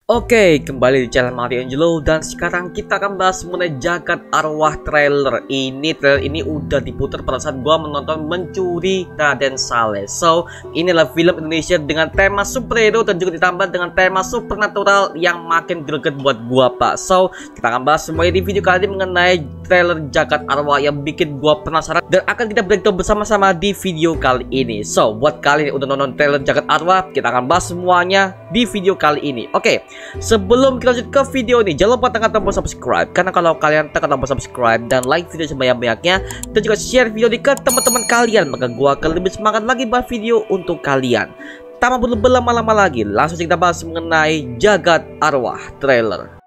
Oke, kembali di channel Mati Angelo dan sekarang kita akan bahas mengenai Jagat Arwah trailer. Trailer ini udah diputar pada saat gua menonton Mencuri Raden Saleh. So, inilah film Indonesia dengan tema superhero dan juga ditambah dengan tema supernatural yang makin greget buat gua, Pak. So, kita akan bahas semuanya di video kali ini mengenai trailer Jagat Arwah yang bikin gua penasaran dan akan kita breakdown bersama-sama di video kali ini. So, buat kalian yang udah nonton trailer Jagat Arwah, kita akan bahas semuanya di video kali ini. Oke. Sebelum kita lanjut ke video ini, jangan lupa tekan tombol subscribe, karena kalau kalian tekan tombol subscribe dan like video sebanyak-banyaknya dan juga share video ini ke teman-teman kalian, maka gua akan lebih semangat lagi buat video untuk kalian. Tanpa perlu berlama-lama lagi, langsung kita bahas mengenai Jagat Arwah trailer.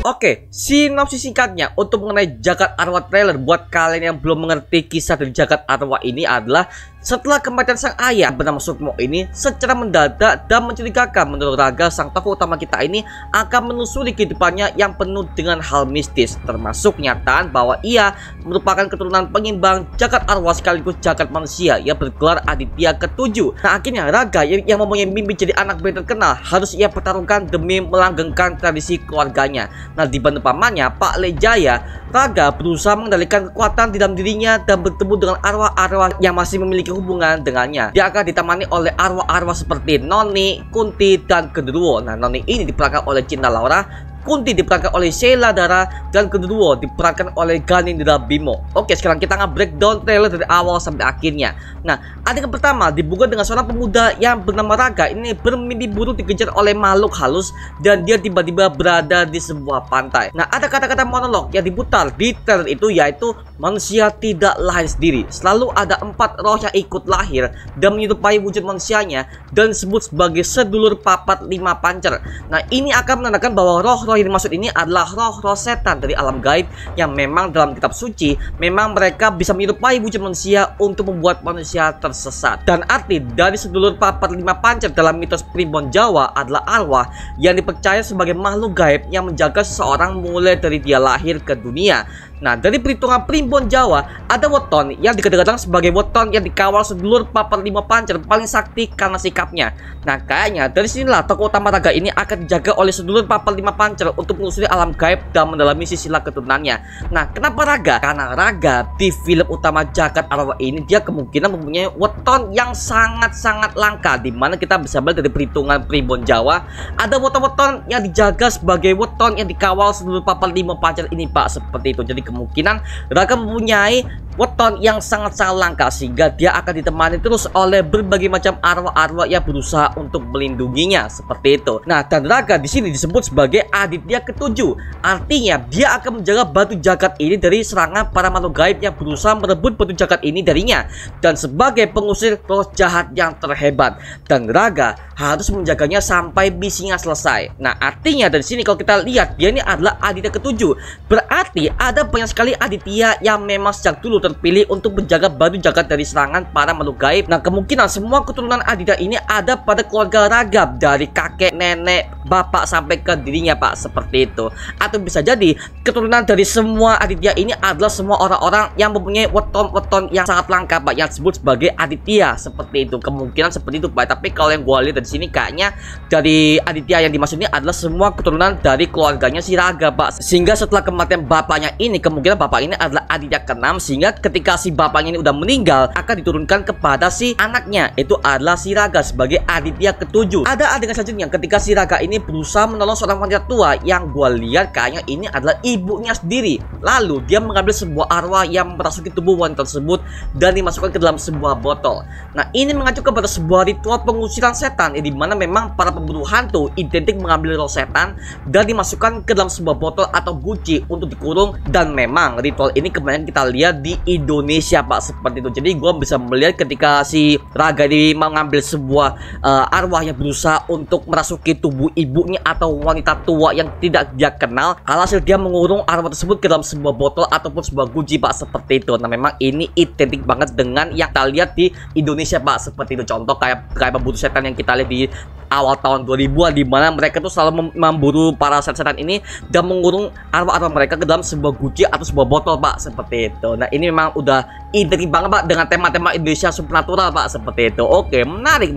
Oke, sinopsis singkatnya untuk mengenai Jagat Arwah trailer buat kalian yang belum mengerti kisah dari Jagat Arwah ini adalah setelah kematian sang ayah bernama Sukmo ini secara mendadak dan mencurigakan, menurut Raga, sang tokoh utama kita ini akan menelusuri kehidupannya yang penuh dengan hal mistis, termasuk nyataan bahwa ia merupakan keturunan pengimbang Jagat Arwah sekaligus Jagat Manusia yang bergelar Aditya ke-7. Nah, akhirnya Raga yang mempunyai mimpi jadi anak band terkenal harus ia pertarungkan demi melanggengkan tradisi keluarganya. Nah, dibantu pamannya Pak Lejaya, Raga berusaha mengendalikan kekuatan di dalam dirinya dan bertemu dengan arwah-arwah yang masih memiliki hubungan dengannya. Dia akan ditemani oleh arwah-arwah seperti Noni, Kunti, dan Genderuwo. Nah, Noni ini diperankan oleh Cinta Laura, Kunti diperankan oleh Sheila Dara, dan Genderuwo diperankan oleh Ganindra Bimo. Oke, sekarang kita akan breakdown trailer dari awal sampai akhirnya. Nah, adegan pertama dibuka dengan seorang pemuda yang bernama Raga ini bermimpi buruk dikejar oleh makhluk halus dan dia tiba-tiba berada di sebuah pantai. Nah, ada kata-kata monolog yang diputar di trailer itu, yaitu manusia tidak lahir sendiri. Selalu ada 4 roh yang ikut lahir dan menyerupai wujud manusianya dan disebut sebagai sedulur papat 5 pancer. Nah, ini akan menandakan bahwa roh-roh yang dimaksud ini adalah roh-roh setan dari alam gaib yang memang dalam kitab suci memang mereka bisa menyerupai wujud manusia untuk membuat manusia tersesat. Dan arti dari sedulur papat 5 pancer dalam mitos Primbon Jawa adalah arwah yang dipercaya sebagai makhluk gaib yang menjaga seseorang mulai dari dia lahir ke dunia. Nah, dari perhitungan Primbon Jawa, ada weton yang dikatakan sebagai weton yang dikawal sedulur papat 5 pancer paling sakti karena sikapnya. Nah, kayaknya dari sinilah tokoh utama Raga ini akan dijaga oleh sedulur papat 5 pancer untuk menelusuri alam gaib dan mendalami silsilah keturunannya. Nah, kenapa Raga? Karena Raga di film utama Jagat Arwah ini dia kemungkinan mempunyai weton yang sangat-sangat langka, dimana kita bisa melihat dari perhitungan Primbon Jawa ada weton-weton yang dijaga sebagai weton yang dikawal sedulur papat 5 pancer ini, Pak, seperti itu. Jadi kemungkinan Raga mempunyai weton yang sangat-sangat langka sehingga dia akan ditemani terus oleh berbagai macam arwah-arwah yang berusaha untuk melindunginya, seperti itu. Nah, dan Raga di sini disebut sebagai Aditya ke-7. Artinya dia akan menjaga batu jagat ini dari serangan para makhluk gaib yang berusaha merebut batu jagat ini darinya dan sebagai pengusir roh jahat yang terhebat. Dan Raga harus menjaganya sampai misinya selesai. Nah, artinya dari sini kalau kita lihat dia ini adalah Aditya ke-7. Berarti ada banyak sekali Aditya yang memang sejak dulu terpilih untuk menjaga batu jagat dari serangan para makhluk gaib. Nah, kemungkinan semua keturunan Aditya ini ada pada keluarga Raga, dari kakek, nenek, bapak sampai ke dirinya, Pak, seperti itu. Atau bisa jadi keturunan dari semua Aditya ini adalah semua orang-orang yang mempunyai weton-weton yang sangat langka, Pak, yang disebut sebagai Aditya, seperti itu. Kemungkinan seperti itu, Pak. Tapi kalau yang gua lihat dari sini kayaknya dari Aditya yang dimaksud ini adalah semua keturunan dari keluarganya si Raga, Pak. Sehingga setelah kematian bapaknya ini, kemungkinan bapak ini adalah Aditya ke-6, sehingga ketika si bapaknya ini udah meninggal akan diturunkan kepada si anaknya, itu adalah si Raga sebagai Aditya ke-7. Ada adegan selanjutnya ketika si Raga ini berusaha menolong seorang wanita tua yang gua lihat kayaknya ini adalah ibunya sendiri. Lalu dia mengambil sebuah arwah yang merasuki tubuh wanita tersebut dan dimasukkan ke dalam sebuah botol. Nah, ini mengacu kepada sebuah ritual pengusiran setan, di mana memang para pemburu hantu identik mengambil roh setan dan dimasukkan ke dalam sebuah botol atau guci untuk dikurung. Dan memang ritual ini kebanyakan kita lihat di Indonesia Pak, seperti itu. Jadi gue bisa melihat ketika si Raga ini mengambil sebuah arwah yang berusaha untuk merasuki tubuh ibunya atau wanita tua yang tidak dia kenal, alhasil dia mengurung arwah tersebut ke dalam sebuah botol ataupun sebuah guci Pak, seperti itu. Nah memang ini identik banget dengan yang kita lihat di Indonesia Pak, seperti itu. Contoh kayak pemburu setan yang kita lihat di awal tahun 2000-an, di mana mereka tuh selalu memburu para setan ini dan mengurung arwah-arwah mereka ke dalam sebuah guci atau sebuah botol Pak, seperti itu. Nah ini memang udah identik banget Pak dengan tema-tema Indonesia supernatural Pak, seperti itu. Oke, menarik.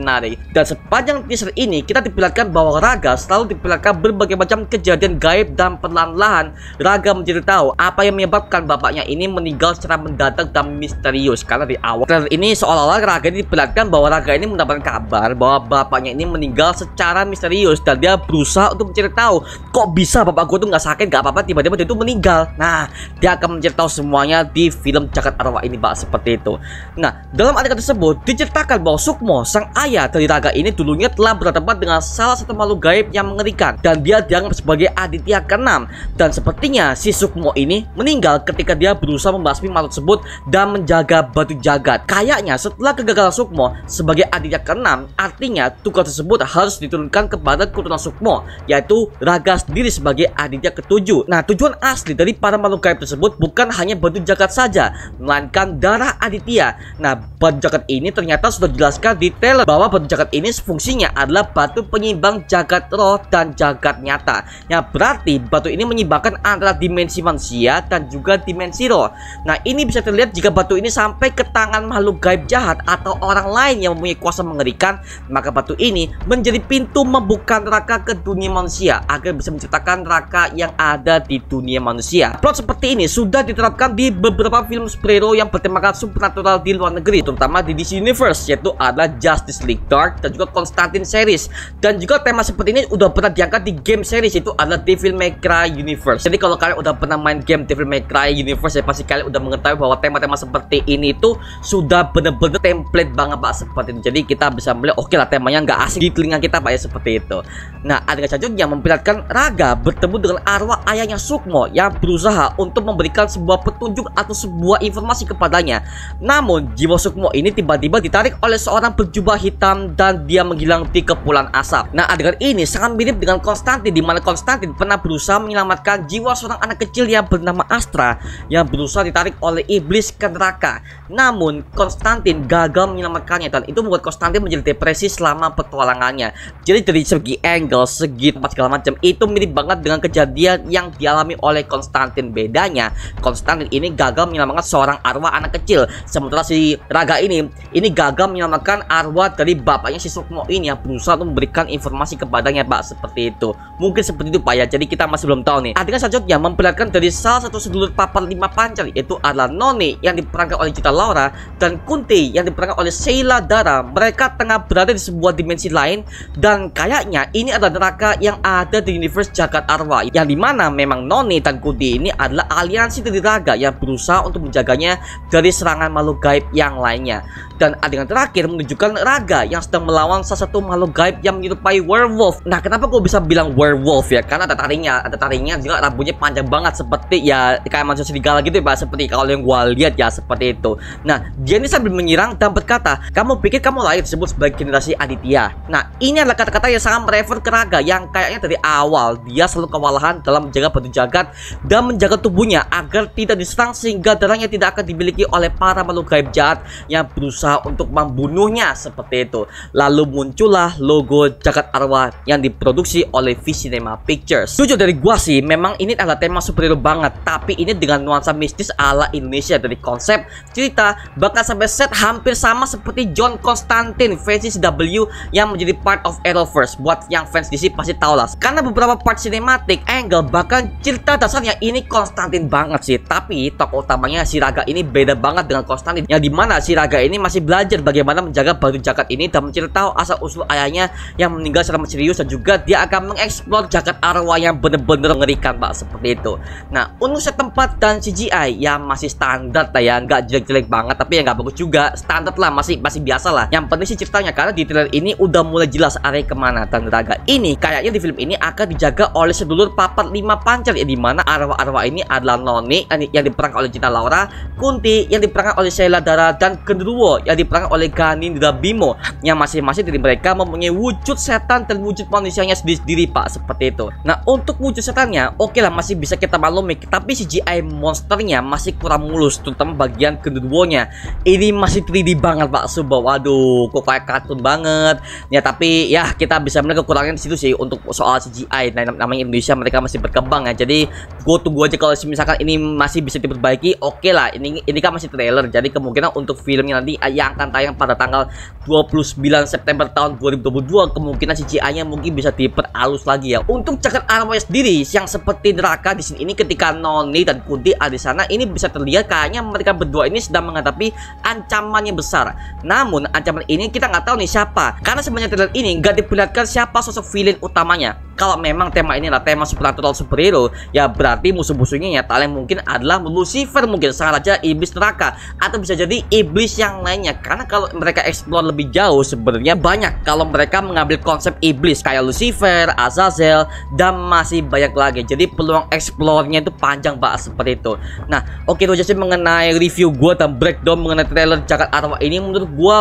Dan sepanjang teaser ini kita diperlihatkan bahwa Raga selalu diperlihatkan berbagai macam kejadian gaib, dan perlahan-lahan Raga mencari tahu apa yang menyebabkan bapaknya ini meninggal secara mendadak dan misterius. Karena di awal trailer ini seolah-olah Raga ini diperlihatkan bahwa Raga ini mendapatkan kabar bahwa bapaknya ini meninggal secara misterius, dan dia berusaha untuk mencari tahu kok bisa bapak gue tuh nggak sakit, nggak apa-apa, tiba-tiba dia tuh meninggal. Nah dia akan mencari tahu semuanya di film Jagat Arwah ini Pak, seperti itu. Nah dalam adegan tersebut diceritakan bahwa Sukmo, sang ayah dari Raga ini, dulunya telah berhadapan dengan salah satu makhluk gaib yang mengerikan, dan dia dianggap sebagai Aditya ke-6. Dan sepertinya si Sukmo ini meninggal ketika dia berusaha membasmi makhluk tersebut dan menjaga batu jagat. Kayaknya setelah kegagalan Sukmo sebagai Aditya ke-6, artinya tugas tersebut harus diturunkan kepada keturunan Sukmo, yaitu Raga sendiri sebagai Aditya ke-7. Nah tujuan asli dari para makhluk gaib tersebut bukan hanya batu jagat saja, melainkan darah Aditya. Nah batu jagat ini ternyata sudah dijelaskan di trailer bahwa batu jagat ini fungsinya adalah batu penyimbang jagat roh dan jagat nyata, yang berarti batu ini menyeimbangkan antara dimensi manusia dan juga dimensi roh. Nah ini bisa terlihat jika batu ini sampai ke tangan makhluk gaib jahat atau orang lain yang mempunyai kuasa mengerikan, maka batu ini menjadi pintu membuka neraka ke dunia manusia agar bisa menciptakan neraka yang ada di dunia manusia. Plot seperti ini sudah diterapkan di beberapa film superhero yang bertemakan supernatural di luar negeri, terutama di DC Universe, yaitu adalah Justice League Dark dan juga Constantine series. Dan juga tema seperti ini udah pernah diangkat di game series, itu adalah Devil May Cry Universe. Jadi kalau kalian udah pernah main game Devil May Cry Universe, ya pasti kalian udah mengetahui bahwa tema-tema seperti ini itu sudah bener-bener template banget Pak, seperti itu. Jadi kita bisa melihat oke lah, temanya nggak asing di telinga kita Pak, ya seperti itu. Nah adegan selanjutnya memperlihatkan Raga bertemu dengan arwah ayahnya Sukmo yang berusaha untuk memberikan sebuah petunjuk atau sebuah informasi kepadanya. Namun jiwa Sukmo ini tiba-tiba ditarik oleh seorang berjubah hitam dan dia menghilang di kepulan asap. Nah adegan ini sangat mirip dengan Konstantin, di mana Konstantin pernah berusaha menyelamatkan jiwa seorang anak kecil yang bernama Astra yang berusaha ditarik oleh iblis ke neraka. Namun Konstantin gagal menyelamatkannya, dan itu membuat Konstantin menjadi depresi selama petualangannya. Jadi dari segi angle, segi tempat segala macam itu mirip banget dengan kejadian yang dialami oleh Konstantin. Bedanya Konstantin ini gagal menyelamatkan seorang arwah anak kecil, sementara si Raga ini gagal menyelamatkan arwah dari bapaknya si Sukmo ini yang berusaha untuk memberikan informasi kepadanya Pak, seperti itu. Mungkin seperti itu Pak ya. Jadi kita masih belum tahu nih. Adegan selanjutnya memperlihatkan dari salah satu sedulur papan 5 pancar, yaitu adalah Noni yang diperankan oleh Gita Laura dan Kunti yang diperankan oleh Sheila Dara. Mereka tengah berada di sebuah dimensi lain, dan kayaknya ini adalah neraka yang ada di universe Jagat Arwah, yang dimana memang Noni dan Kunti ini adalah aliansi dari Raga yang berusaha untuk menjaganya dari serangan makhluk gaib yang lainnya. Dan adegan terakhir menunjukkan Raga yang sedang melawan salah satu makhluk gaib yang menyerupai werewolf. Nah kenapa gue bisa bilang werewolf ya? Karena ada taringnya juga, rambutnya panjang banget seperti ya kayak manusia serigala gitu ya Pak, seperti kalau yang gue lihat ya seperti itu. Nah dia ini sambil menyerang dan berkata, kamu pikir kamu lahir disebut sebagai generasi Aditya. Nah ini adalah kata-kata yang sangat merefer ke Raga yang kayaknya dari awal dia selalu kewalahan dalam menjaga batu jagat dan menjaga tubuhnya agar tidak diserang, sehingga darahnya tidak akan dimiliki oleh para makhluk gaib jahat yang berusaha untuk membunuhnya, seperti itu. Lalu muncullah logo Jagat Arwah yang diproduksi oleh V Cinema Pictures. Jujur dari gua sih, memang ini adalah tema superhero banget, tapi ini dengan nuansa mistis ala Indonesia. Dari konsep cerita bahkan sampai set hampir sama seperti John Constantine versi CW yang menjadi part of Arrowverse. Buat yang fans DC pasti tahu lah, karena beberapa part cinematic, angle, bahkan cerita dasarnya ini Constantine banget sih. Tapi tokoh utamanya si Raga ini beda banget dengan Constantine, yang dimana si Raga ini masih belajar bagaimana menjaga batu jagat ini dan mencari tahu asal usul ayahnya yang meninggal secara misterius, dan juga dia akan mengeksplor Jagat Arwah yang bener-bener mengerikan Pak, seperti itu. Nah untuk set tempat dan CGI ya masih standar lah ya, nggak jelek-jelek banget, tapi ya nggak bagus juga, standar lah, masih biasa lah. Yang penting sih ceritanya, karena di trailer ini udah mulai jelas arah kemana. Dan Raga ini kayaknya di film ini akan dijaga oleh sedulur papan 5 pancar, ya dimana arwah-arwah ini adalah Noni yang diperankan oleh Gita Laura, Kunti Lee yang diperankan oleh Sheila Dara dan Genruwo yang diperankan oleh Ganindra Bimo, yang masing-masing dari mereka mempunyai wujud setan dan wujud manusianya sendiri-sendiri Pak, seperti itu. Nah, untuk wujud setannya oke lah masih bisa kita maklumi, tapi CGI monsternya masih kurang mulus, terutama bagian Genruwo-nya. Ini masih 3D banget Pak, sumpah. Waduh, kok kayak kartun banget. Ya tapi ya kita bisa melihat kekurangan di situ sih untuk soal CGI. Nah, namanya Indonesia, mereka masih berkembang ya. Jadi gue tunggu aja kalau misalkan ini masih bisa diperbaiki. Oke lah, ini kan masih trailer. Jadi kemungkinan untuk filmnya nanti yang akan tayang pada tanggal 29 September tahun 2022, kemungkinan CGI-nya mungkin bisa diperhalus lagi ya. Untuk Jagat Arwah sendiri yang seperti neraka di sini, ini ketika Noni dan Kunti ada di sana, ini bisa terlihat kayaknya mereka berdua ini sedang menghadapi ancaman yang besar. Namun ancaman ini kita nggak tahu nih siapa, karena sebenarnya trailer ini nggak diperlihatkan siapa sosok villain utamanya. Kalau memang tema ini adalah tema supernatural superhero, ya berarti musuh-musuhnya ya paling mungkin adalah Lucifer, mungkin sang raja iblis neraka, atau bisa jadi iblis yang lainnya. Karena kalau mereka explore lebih jauh sebenarnya banyak kalau mereka mengambil konsep iblis kayak Lucifer, Azazel, dan masih banyak lagi. Jadi peluang explore-nya itu panjang banget seperti itu. Nah, oke, itu aja sih mengenai review gue dan breakdown mengenai trailer Jagat Arwah ini. Menurut gue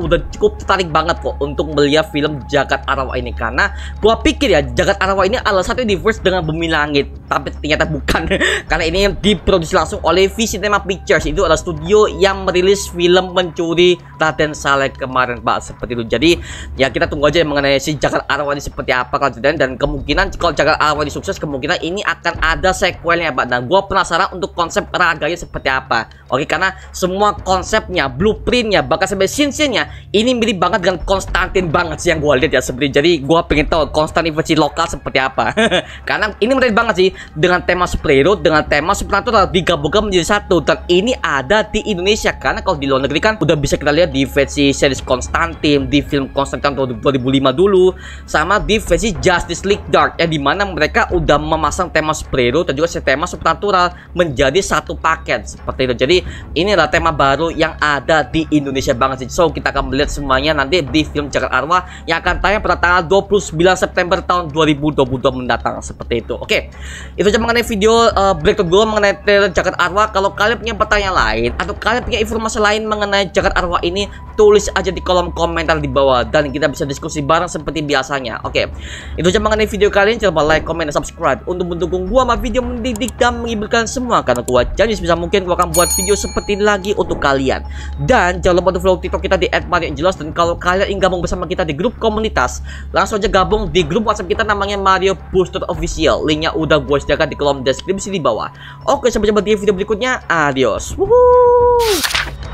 udah cukup tertarik banget kok untuk melihat film Jagat Arwah ini, karena gue pikir ya Jagat Arwah ini adalah satu universe dengan Bumi Langit, tapi ternyata bukan. Karena ini diproduksi langsung oleh V Cinema Pictures, itu adalah studio yang merilis film Mencuri Raden Saleh kemarin Pak, seperti itu. Jadi ya kita tunggu aja mengenai si Jagat Arwah ini seperti apa kalau dan kemungkinan kalau Jagat Arwah ini sukses, kemungkinan ini akan ada sequelnya Pak, dan gue penasaran untuk konsep raganya seperti apa. Oke, karena semua konsepnya, blueprintnya, bahkan sampai scene-nya ini mirip banget dengan Konstantin banget sih yang gue lihat ya seperti. Jadi gue pengen tahu Konstantin versi lokal seperti apa. Karena ini menarik banget sih dengan tema superhero, dengan tema supernatural digabungkan menjadi satu, dan ini ada di Indonesia. Karena kalau di luar negeri kan udah bisa kita lihat di versi series Konstantin, di film Konstantin tahun 2005 dulu, sama di versi Justice League Dark, yang dimana mereka udah memasang tema superhero dan juga tema supernatural menjadi satu paket seperti itu. Jadi ini adalah tema baru yang ada di Indonesia banget sih. So kita akan melihat semuanya nanti di film Jagat Arwah yang akan tayang pada tanggal 29 September tahun 2022 mendatang seperti itu. Oke, itu aja mengenai video breakdown gue mengenai trailer Jagat Arwah. Kalau kalian punya pertanyaan lain atau kalian punya informasi lain mengenai Jagat Arwah ini, tulis aja di kolom komentar di bawah dan kita bisa diskusi bareng seperti biasanya. Oke, itu aja mengenai video kali ini. Jangan lupa like, comment, dan subscribe untuk mendukung gua sama video mendidik dan menghiburkan semua, karena gua janji sebisa mungkin gua akan buat video seperti ini lagi untuk kalian. Dan jangan lupa untuk follow TikTok kita di @marioangelos. Dan kalau kalian ingin gabung bersama kita di grup komunitas, langsung aja gabung di grup WhatsApp kita namanya Mario Booster Official. Linknya udah gue sediakan di kolom deskripsi di bawah. Oke, sampai jumpa di video berikutnya. Adios. Woohoo.